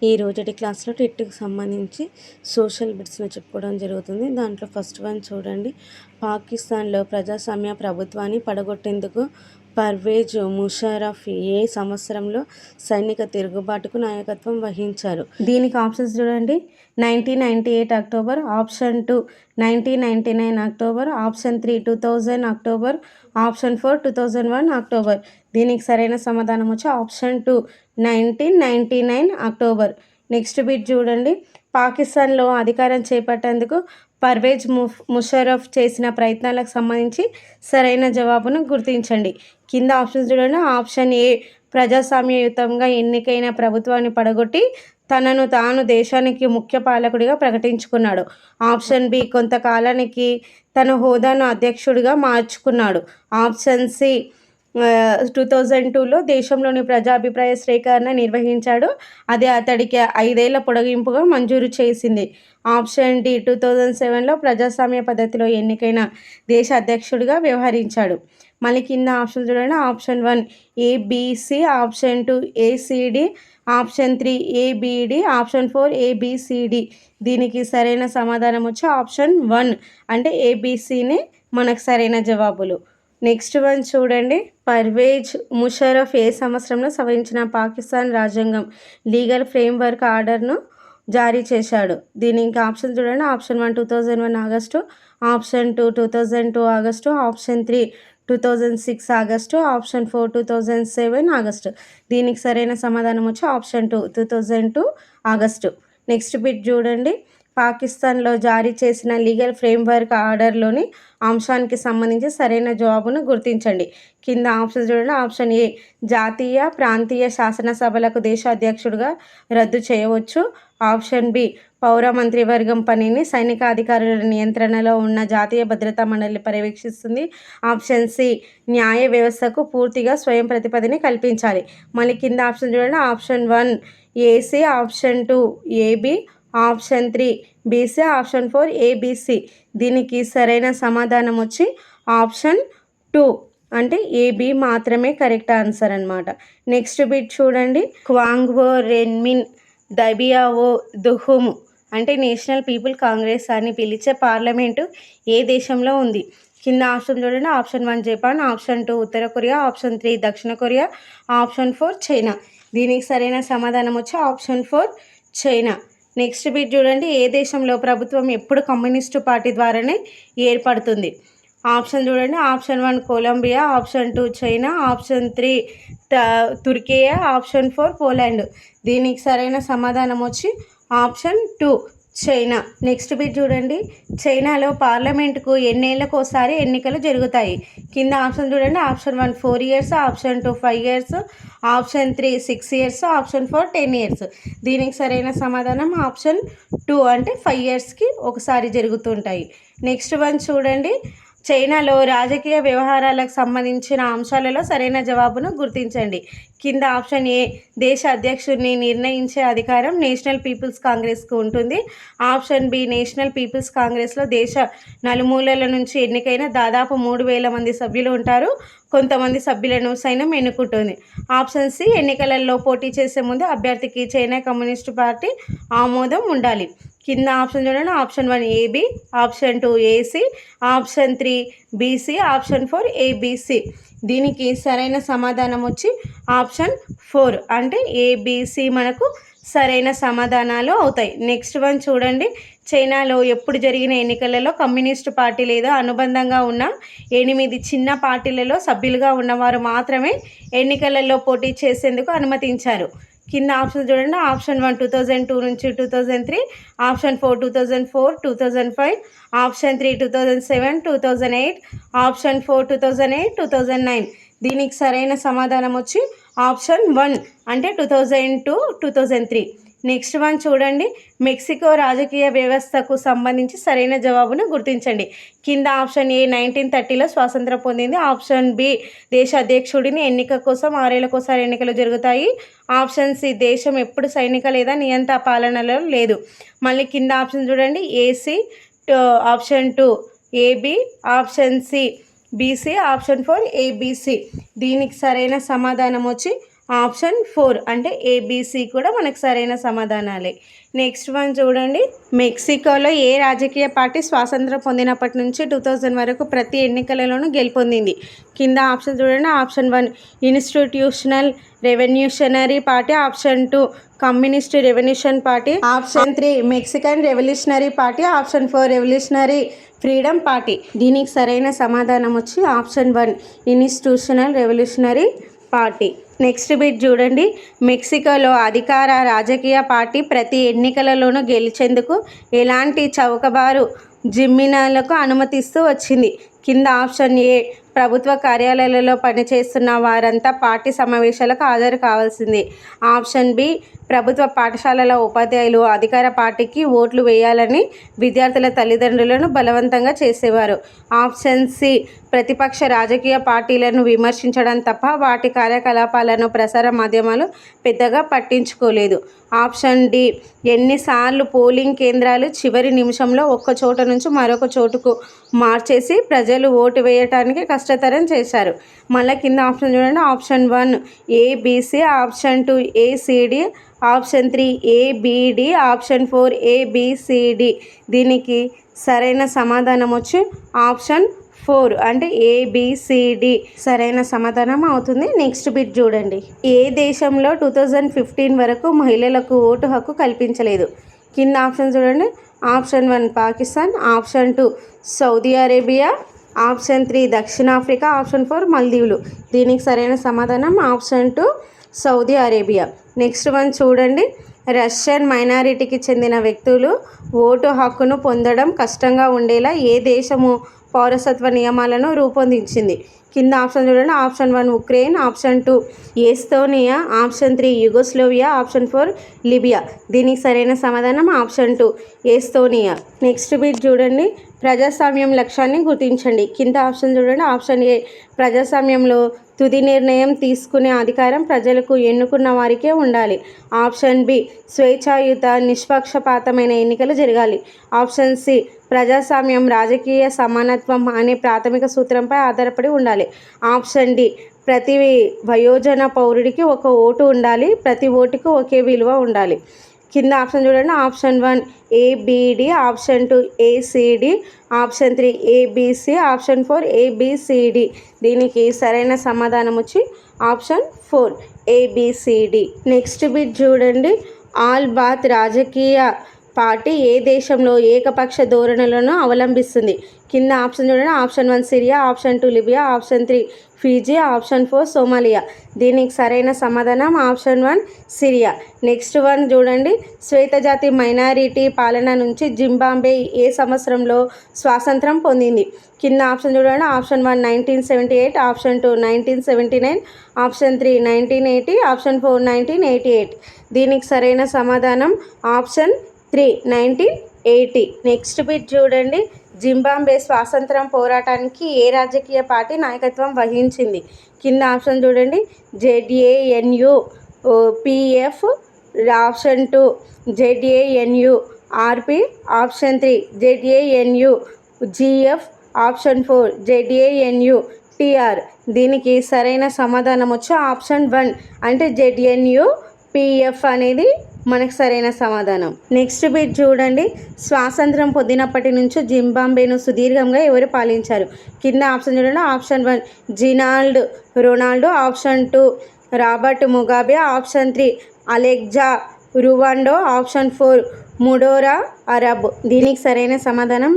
ఈ రోజటి క్లాస్లో టెట్కి సంబంధించి సోషల్ బిట్స్ని చెప్పుకోవడం జరుగుతుంది. దాంట్లో ఫస్ట్ వన్ చూడండి. పాకిస్తాన్లో ప్రజాస్వామ్య ప్రభుత్వాన్ని పడగొట్టేందుకు పర్వేజ్ ముషర్రఫ్ ఏ సంవత్సరంలో సైనిక తిరుగుబాటుకు నాయకత్వం వహించారు? దీనికి ఆప్షన్స్ చూడండి. 1998 October, option 2 1999 October, option 3 2000 October, option 4 2001 October. దీనికి సరైన సమాధానం వచ్చి ఆప్షన్ 2 1999 అక్టోబర్. నెక్స్ట్ బిట్ చూడండి. పాకిస్తాన్లో అధికారం చేపట్టేందుకు పర్వేజ్ ముషర్రఫ్ చేసిన ప్రయత్నాలకు సంబంధించి సరైన జవాబును గుర్తించండి. కింద ఆప్షన్స్ చూడండి. ఆప్షన్ ఏ ప్రజాస్వామ్యయుతంగా ఎన్నికైన ప్రభుత్వాన్ని పడగొట్టి తనను తాను దేశానికి ముఖ్య పాలకుడిగా ప్రకటించుకున్నాడు. ఆప్షన్ బి కొంతకాలానికి తన హోదాను అధ్యక్షుడిగా మార్చుకున్నాడు. ఆప్షన్ సి 2002లో దేశంలోని ప్రజాభిప్రాయ సేకరణ నిర్వహించాడు. అది అతడికి 5 ఏళ్ల పొడిగింపుగా మంజూరు చేసింది. ఆప్షన్ డి 2007లో ప్రజాస్వామ్య పద్ధతిలో ఎన్నికైన దేశ అధ్యక్షుడిగా వ్యవహరించాడు. మళ్ళీ కింద ఆప్షన్ చూడండి. Option 1 ABC, option 2 ACD, option 3 ABD, option 4 ABCD. దీనికి సరైన సమాధానం వచ్చి ఆప్షన్ 1 అంటే ఏబిసినే మనకు సరైన జవాబులు. నెక్స్ట్ వన్ చూడండి. పర్వేజ్ ముషర్రఫ్ ఏ సంవత్సరంలో సవరించిన పాకిస్తాన్ రాజ్యాంగం లీగల్ ఫ్రేమ్వర్క్ ఆర్డర్ను జారీ చేశాడు? దీనికి ఆప్షన్ చూడండి. Option 1 2001 August, option 2 2002 August, option 3 2006 August, option 4 2007 August. దీనికి సరైన సమాధానం వచ్చి ఆప్షన్ 2 2002 ఆగస్టు. నెక్స్ట్ బిట్ చూడండి. పాకిస్తాన్లో జారీ చేసిన లీగల్ ఫ్రేమ్వర్క్ ఆర్డర్లోని అంశానికి సంబంధించి సరైన జవాబును గుర్తించండి. కింద ఆప్షన్ చూడండి. ఆప్షన్ ఏ జాతీయ ప్రాంతీయ శాసనసభలకు దేశ అధ్యక్షుడిగా రద్దు చేయవచ్చు. ఆప్షన్ బి పౌర మంత్రివర్గం పనిని సైనిక అధికారుల నియంత్రణలో ఉన్న జాతీయ భద్రతా మండలి పర్యవేక్షిస్తుంది. ఆప్షన్ సి న్యాయ వ్యవస్థకు పూర్తిగా స్వయం ప్రతిపదిని కల్పించాలి. మళ్ళీ కింద ఆప్షన్ చూడండి. Option 1 AC, option 2 AB, option 3 BC, option 4 ABC. దీనికి సరైన సమాధానం వచ్చి ఆప్షన్ 2 అంటే ఏబి మాత్రమే కరెక్ట్ ఆన్సర్ అన్నమాట. నెక్స్ట్ బిట్ చూడండి. క్వాంగ్వో రెన్మిన్ దబియావో దుహుమ్ అంటే నేషనల్ పీపుల్ కాంగ్రెస్ అని పిలిచే పార్లమెంటు ఏ దేశంలో ఉంది? కింద ఆప్షన్ చూడండి. ఆప్షన్ 1 జపాన్, ఆప్షన్ 2 ఉత్తర కొరియా, ఆప్షన్ 3 దక్షిణ కొరియా, ఆప్షన్ 4 చైనా. దీనికి సరైన సమాధానం వచ్చి ఆప్షన్ 4 చైనా. నెక్స్ట్ బిట్ చూడండి. ఏ దేశంలో ప్రభుత్వం ఎప్పుడు కమ్యూనిస్టు పార్టీ ద్వారానే ఏర్పడుతుంది? ఆప్షన్ చూడండి. Option 1 Colombia, option 2 China, option 3 Turkiye, option 4 Poland. దీనికి సరైన సమాధానం వచ్చి ఆప్షన్ 2 చైనా. నెక్స్ట్ బిట్ చూడండి. చైనాలో పార్లమెంటుకు ఎన్నేళ్లకోసారి ఎన్నికలు జరుగుతాయి? కింద ఆప్షన్ చూడండి. Option 1 4 years, option 2 5 years, option 3 6 years, option 4 10 years. దీనికి సరైన సమాధానం ఆప్షన్ 2 అంటే 5 ఇయర్స్కి ఒకసారి జరుగుతుంటాయి. నెక్స్ట్ వన్ చూడండి. చైనాలో రాజకీయ వ్యవహారాలకు సంబంధించిన అంశాలలో సరైన జవాబును గుర్తించండి. కింద ఆప్షన్ ఏ దేశ అధ్యక్షుడిని నిర్ణయించే అధికారం నేషనల్ పీపుల్స్ కాంగ్రెస్కు ఉంటుంది. ఆప్షన్ బి నేషనల్ పీపుల్స్ కాంగ్రెస్లో దేశ నలుమూలల నుంచి ఎన్నికైన దాదాపు 3000 మంది సభ్యులు ఉంటారు. కొంతమంది సభ్యులను సైన్యం ఎన్నుకుంటుంది. ఆప్షన్ సి ఎన్నికలలో పోటీ చేసే ముందు అభ్యర్థికి చైనా కమ్యూనిస్టు పార్టీ ఆమోదం ఉండాలి. కింద ఆప్షన్ చూడండి. Option 1 AB, option 2 AC, option 3 BC, option 4 ABC. దీనికి సరైన సమాధానం వచ్చి ఆప్షన్ 4 అంటే ఏబిసి మనకు సరైన సమాధానాలు అవుతాయి. నెక్స్ట్ వన్ చూడండి. చైనాలో ఎప్పుడు జరిగిన ఎన్నికలలో కమ్యూనిస్టు పార్టీ లేదా అనుబంధంగా ఉన్న 8 చిన్న పార్టీలలో సభ్యులుగా ఉన్నవారు మాత్రమే ఎన్నికలలో పోటీ చేసేందుకు అనుమతించారు. కింద ఆప్షన్ చూడండి. ఆప్షన్ 1 2002 నుంచి 2003, ఆప్షన్ 4 2004 2005, ఆప్షన్ 3 2007 2008, ఆప్షన్ 4 2008 2009. దీనికి సరైన సమాధానం వచ్చి ఆప్షన్ 1 అంటే 2002 2003. నెక్స్ట్ వన్ చూడండి. మెక్సికో రాజకీయ వ్యవస్థకు సంబంధించి సరైన జవాబును గుర్తించండి. కింద ఆప్షన్ ఏ 1930లో స్వాతంత్రం పొందింది. ఆప్షన్ బి దేశ అధ్యక్షుడిని ఎన్నిక కోసం 6 ఏళ్లకోసారి ఎన్నికలు జరుగుతాయి. ఆప్షన్ సి దేశం ఎప్పుడు సైనిక లేదా నియంత పాలనలో లేదు. మళ్ళీ కింద ఆప్షన్ చూడండి. AC, option 2 AB, option C BC, option 4 ABC. దీనికి సరైన సమాధానం వచ్చి ఆప్షన్ 4 అంటే ఏబిసి కూడా మనకు సరైన సమాధానాలే. నెక్స్ట్ వన్ చూడండి. మెక్సికోలో ఏ రాజకీయ పార్టీ స్వాతంత్రం పొందినప్పటి నుంచి 2000 వరకు ప్రతి ఎన్నికలలోనూ గెలుపొందింది? కింద ఆప్షన్ చూడండి. Option 1 institutional revolutionary party, option 2 communist revolution party, option 3 Mexican revolutionary party, option 4 revolutionary freedom party. దీనికి సరైన సమాధానం వచ్చి option 1 institutional revolutionary party. Next bit చూడండి. మెక్సికోలో అధికార రాజకీయ పార్టీ ప్రతి ఎన్నికలలోనూ గెలిచేందుకు ఎలాంటి చౌకబారు జిమ్మినాలకు అనుమతిస్తూ వచ్చింది? కింద ఆప్షన్ ఏ ప్రభుత్వ కార్యాలయాలలో పనిచేస్తున్న వారంతా పార్టీ సమావేశాలకు హాజరు కావాల్సింది. ఆప్షన్ బి ప్రభుత్వ పాఠశాలల ఉపాధ్యాయులు అధికార పార్టీకి ఓట్లు వేయాలని విద్యార్థుల తల్లిదండ్రులను బలవంతంగా చేసేవారు. ఆప్షన్ సి ప్రతిపక్ష రాజకీయ పార్టీలను విమర్శించడం తప్ప వాటి కార్యకలాపాలను ప్రసార మాధ్యమాలు పెద్దగా పట్టించుకోలేదు. ఆప్షన్ డి ఎన్నిసార్లు పోలింగ్ కేంద్రాలు చివరి నిమిషంలో ఒక్క చోట నుంచి మరొక చోటుకు మార్చేసి ప్రజలు ఓటు వేయటానికి కష్టతరం చేశారు. మళ్ళీ కింద ఆప్షన్ చూడండి. Option 1 ABC, option 2 ACD, option 3 ABD, option 4 ABCD. దీనికి సరైన సమాధానం వచ్చి ఆప్షన్ 4 అంటే ఏబిసిడి సరైన సమాధానం అవుతుంది. నెక్స్ట్ బిట్ చూడండి. ఏ దేశంలో 2015 వరకు మహిళలకు ఓటు హక్కు కల్పించలేదు? కింద ఆప్షన్ చూడండి. Option 1 Pakistan, option 2 Saudi Arabia, option 3 దక్షిణాఫ్రికా, ఆప్షన్ 4 మల్దీవులు. దీనికి సరైన సమాధానం option 2 Saudi Arabia. Next one చూడండి. రష్యన్ మైనారిటీకి చెందిన వ్యక్తులు ఓటు హక్కును పొందడం కష్టంగా ఉండేలా ఏ దేశము పౌరసత్వ నియమాలను రూపొందించింది? కింద ఆప్షన్ చూడండి. Option 1 Ukraine, option 2 Estonia, option 3 Yugoslavia, option 4 Libya. దీనికి సరైన సమాధానం ఆప్షన్ 2 ఎస్తోనియా. నెక్స్ట్ బిట్ చూడండి. ప్రజాస్వామ్యం లక్ష్యాన్ని గుర్తించండి. కింద ఆప్షన్ చూడండి. ఆప్షన్ ఏ ప్రజాస్వామ్యంలో తుది నిర్ణయం తీసుకునే అధికారం ప్రజలకు ఎన్నుకున్న వారికే ఉండాలి. ఆప్షన్ బి స్వేచ్ఛాయుత నిష్పక్షపాతమైన ఎన్నికలు జరగాలి. ఆప్షన్ సి ప్రజాస్వామ్యం రాజకీయ సమానత్వం అనే ప్రాథమిక సూత్రంపై ఆధారపడి ఉండాలి. ఆప్షన్ డి ప్రతి వయోజన పౌరుడికి ఒక ఓటు ఉండాలి, ప్రతి ఓటుకు ఒకే విలువ ఉండాలి. కింద ఆప్షన్ చూడండి. Option 1 ABD, option 2 ACD, option 3 ABC, option 4 ABCD. దీనికి సరైన సమాధానం వచ్చి ఆప్షన్ 4 ఏబిసిడి. నెక్స్ట్ బిట్ చూడండి. ఆల్ బాత్ రాజకీయ పార్టీ ఏ దేశంలో ఏకపక్ష ధోరణులను అవలంబిస్తుంది? కింద ఆప్షన్ చూడండి. Option 1 Syria, option 2 Libya, option 3 Fiji, option 4 Somalia. దీనికి సరైన సమాధానం ఆప్షన్ 1 సిరియా. నెక్స్ట్ వన్ చూడండి. శ్వేతజాతి మైనారిటీ పాలన నుంచి జింబాబ్వే ఏ సంవత్సరంలో స్వాతంత్రం పొందింది? కింద ఆప్షన్ చూడండి. Option 1 1978, option 2 1979, option 3 1980, option 4 1988. దీనికి సరైన సమాధానం ఆప్షన్ 3 1980. నెక్స్ట్ బిట్ చూడండి. జింబాబ్వే స్వాతంత్రం పోరాటానికి ఏ రాజకీయ పార్టీ నాయకత్వం వహించింది? కింద ఆప్షన్ చూడండి. జెడ్ఏఎన్యు పిఎఫ్, ఆప్షన్ 2 జెడ్ఏఎన్యు ఆర్పి, ఆప్షన్ 3 జెడ్ఏఎన్యు జిఎఫ్, ఆప్షన్ 4 జెడ్ఏఎన్యు టిఆర్. దీనికి సరైన సమాధానం వచ్చి ఆప్షన్ 1 అంటే జెడ్ఎన్యు పిఎఫ్ అనేది మనకు సరైన సమాధానం. నెక్స్ట్ బిట్ చూడండి. స్వాతంత్రం పొందినప్పటి నుంచి జింబాబ్వేను సుదీర్ఘంగా ఎవరు పాలించారు? కింద ఆప్షన్ చూడండి. ఆప్షన్ 1 జినాల్డ్ Ronaldo, option 2 Robert Mugabe, option 3 అలెగ్జా రువాండో, ఆప్షన్ 4 ముడోరా అరబ్. దీనికి సరైన సమాధానం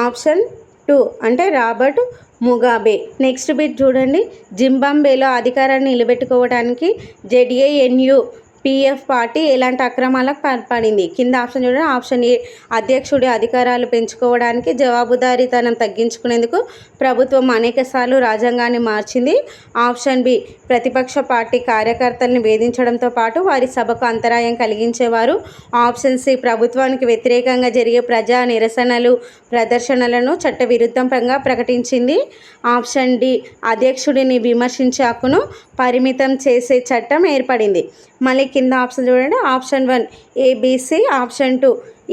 ఆప్షన్ 2 అంటే రాబర్ట్ ముగాబే. నెక్స్ట్ బిట్ చూడండి. జింబాబ్వేలో అధికారాన్ని నిలబెట్టుకోవడానికి జెడ్ఏఎన్యు పిఎఫ్ పార్టీ ఎలాంటి అక్రమాలకు పాల్పడింది? కింద ఆప్షన్ చూడండి. ఆప్షన్ ఏ అధ్యక్షుడి అధికారాలు పెంచుకోవడానికి జవాబుదారీతనం తగ్గించుకునేందుకు ప్రభుత్వం అనేకసార్లు రాజ్యాంగాన్ని మార్చింది. ఆప్షన్ బి ప్రతిపక్ష పార్టీ కార్యకర్తలను వేధించడంతో పాటు వారి సభకు అంతరాయం కలిగించేవారు. ఆప్షన్ సి ప్రభుత్వానికి వ్యతిరేకంగా జరిగే ప్రజా నిరసనలు ప్రదర్శనలను చట్టవిరుద్ధంగా ప్రకటించింది. ఆప్షన్ డి అధ్యక్షుడిని విమర్శించే హక్కును పరిమితం చేసే చట్టం ఏర్పడింది. మళ్ళీ కింద ఆప్షన్ చూడండి. Option 1 ABC, option 2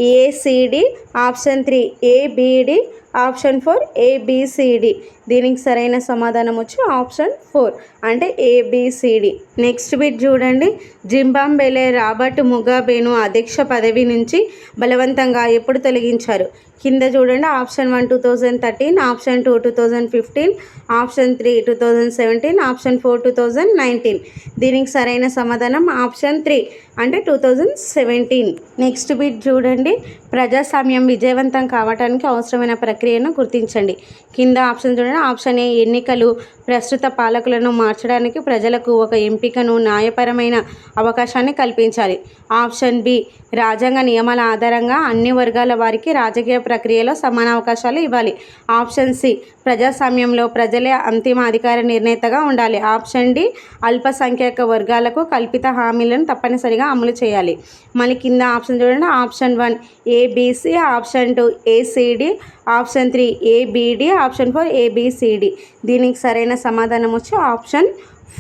ACD, option 3 ABD, option 4 ABCD. దీనికి సరైన సమాధానం వచ్చి ఆప్షన్ 4 అంటే ఏబిసిడి. నెక్స్ట్ బిట్ చూడండి. జింబాబ్వేలో రాబర్ట్ ముగాబేను అధ్యక్ష పదవి నుంచి బలవంతంగా ఎప్పుడు తొలగించారు? కింద చూడండి. Option 1 2013, option 2 2015, option 3 2017, option 4 2019. దీనికి సరైన సమాధానం ఆప్షన్ 3 అంటే 2017. నెక్స్ట్ బిట్ చూడండి. ప్రజాస్వామ్యం విజయవంతం కావడానికి అవసరమైన ప్రక్రియను గుర్తించండి. కింద ఆప్షన్ చూడండి. ఆప్షన్ ఏ ఎన్నికలు ప్రస్తుత పాలకులను మార్చడానికి ప్రజలకు ఒక ఎంపికను న్యాయపరమైన అవకాశాన్ని కల్పించాలి. ఆప్షన్ బి రాజ్యాంగ నియమాల ఆధారంగా అన్ని వర్గాల వారికి రాజకీయ ప్రక్రియలో సమాన అవకాశాలు ఇవ్వాలి. ఆప్షన్ సి ప్రజాస్వామ్యంలో ప్రజలే అంతిమ అధికార నిర్ణేతగా ఉండాలి. ఆప్షన్ డి అల్పసంఖ్యాక వర్గాలకు కల్పిత హామీలను తప్పనిసరిగా అమలు చేయాలి. మళ్ళీ కింద ఆప్షన్ చూడండి. Option 1 ABC, option 2 ACD, option 3 ABD, option 4 ABCD. దీనికి సరైన సమాధానం వచ్చి ఆప్షన్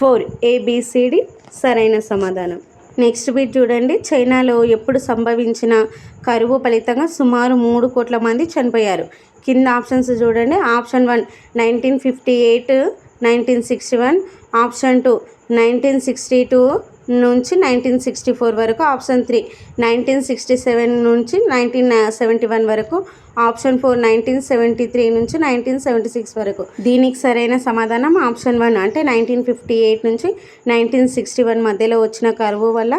4 ఏబిసిడి సరైన సమాధానం. నెక్స్ట్ బిట్ చూడండి. చైనాలో ఎప్పుడు సంభవించిన కరువు ఫలితంగా సుమారు 3 కోట్ల మంది చనిపోయారు? కింద ఆప్షన్స్ చూడండి. ఆప్షన్ 1 1958, 1961, ఆప్షన్ 2 1962 నుంచి 1964 వరకు, ఆప్షన్ 3 1967 నుంచి 1971 వరకు, ఆప్షన్ 4 1973 నుంచి 1976 వరకు. దీనికి సరైన సమాధానం ఆప్షన్ 1 అంటే 1958 నుంచి 1961 మధ్యలో వచ్చిన కరువు వల్ల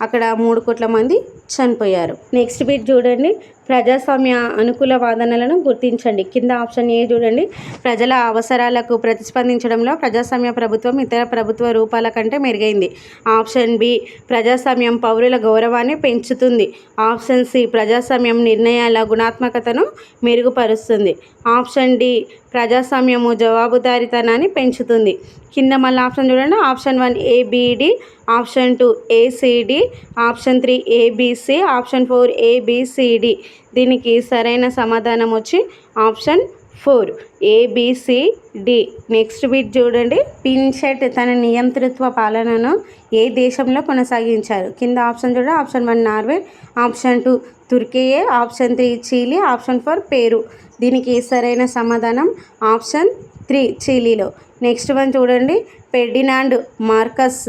అక్కడ 3 కోట్ల మంది చనిపోయారు. నెక్స్ట్ బిట్ చూడండి. ప్రజాస్వామ్య అనుకూల వాదనలను గుర్తించండి. కింద ఆప్షన్ ఏ చూడండి. ప్రజల అవసరాలకు ప్రతిస్పందించడంలో ప్రజాస్వామ్య ప్రభుత్వం ఇతర ప్రభుత్వ రూపాల కంటే మెరుగైంది. ఆప్షన్ బి ప్రజాస్వామ్యం పౌరుల గౌరవాన్ని పెంచుతుంది. ఆప్షన్ సి ప్రజాస్వామ్యం నిర్ణయాల గుణాత్మకతను మెరుగుపరుస్తుంది. ఆప్షన్ డి ప్రజాస్వామ్యము జవాబుదారీతనాన్ని పెంచుతుంది. కింద మళ్ళీ ఆప్షన్ చూడండి. Option 1 ABD, option 2 ACD, option 3 ABC, option 4 ABCD. దీనికి సరైన సమాధానం వచ్చి ఆప్షన్ 4 ఏబిసిడి. నెక్స్ట్ బిట్ చూడండి. పిన్చెట్ తన నియంతృత్వ పాలనను ఏ దేశంలో కొనసాగించారు? కింద ఆప్షన్ చూడండి. Option 1 Norway, option 2 Turkiye, option 3 Chile, option 4 Peru. దీనికి సరైన సమాధానం ఆప్షన్ 3 చిలీలో. నెక్స్ట్ వన్ చూడండి. ఫెర్డినాండ్ మార్కస్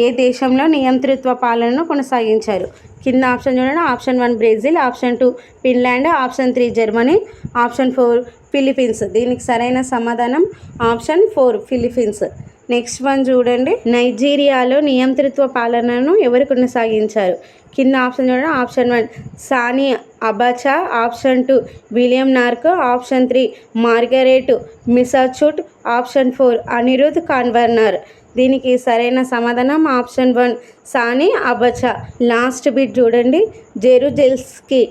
ఏ దేశంలో నియంతృత్వ పాలనను కొనసాగించారు? కింద ఆప్షన్ చూడండి. Option 1 Brazil, option 2 Finland, option 3 Germany, option 4 Philippines. దీనికి సరైన సమాధానం ఆప్షన్ 4 ఫిలిప్పీన్స్. నెక్స్ట్ వన్ చూడండి. నైజీరియాలో నియంతృత్వ పాలనను ఎవరు కొనసాగించారు? కింద ఆప్షన్ చూడండి. Option 1 Sani Abacha, option 2 William నార్కో, ఆప్షన్ 3 మార్గరెట్ మిసాచుట్, ఆప్షన్ 4 అనిరుద్ కాన్వర్నర్. దీనికి సరైన సమాధానం option 1 Sani Abacha. Last bit చూడండి. జెరుజెల్స్కీ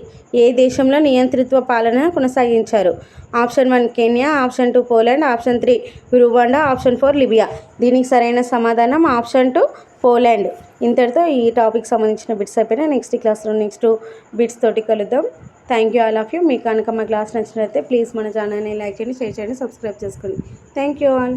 ఏ దేశంలో నియంతృత్వ పాలన కొనసాగించారు? Option 1 Kenya, option 2 Poland, option 3 Rwanda, option 4 Libya. దీనికి సరైన సమాధానం ఆప్షన్ 2 పోలాండ్. ఇంతటితో ఈ టాపిక్ సంబంధించిన బిట్స్ అయిపోయినా. నెక్స్ట్ క్లాస్లో నెక్స్ట్ బిట్స్ తోటి కలుద్దాం. Thank you all of you. మీకు కనుక మా క్లాస్ నచ్చినట్లయితే ప్లీజ్ మన ఛానల్ని లైక్ చేయండి, షేర్ చేయండి, సబ్స్క్రైబ్ చేసుకోండి. Thank you all.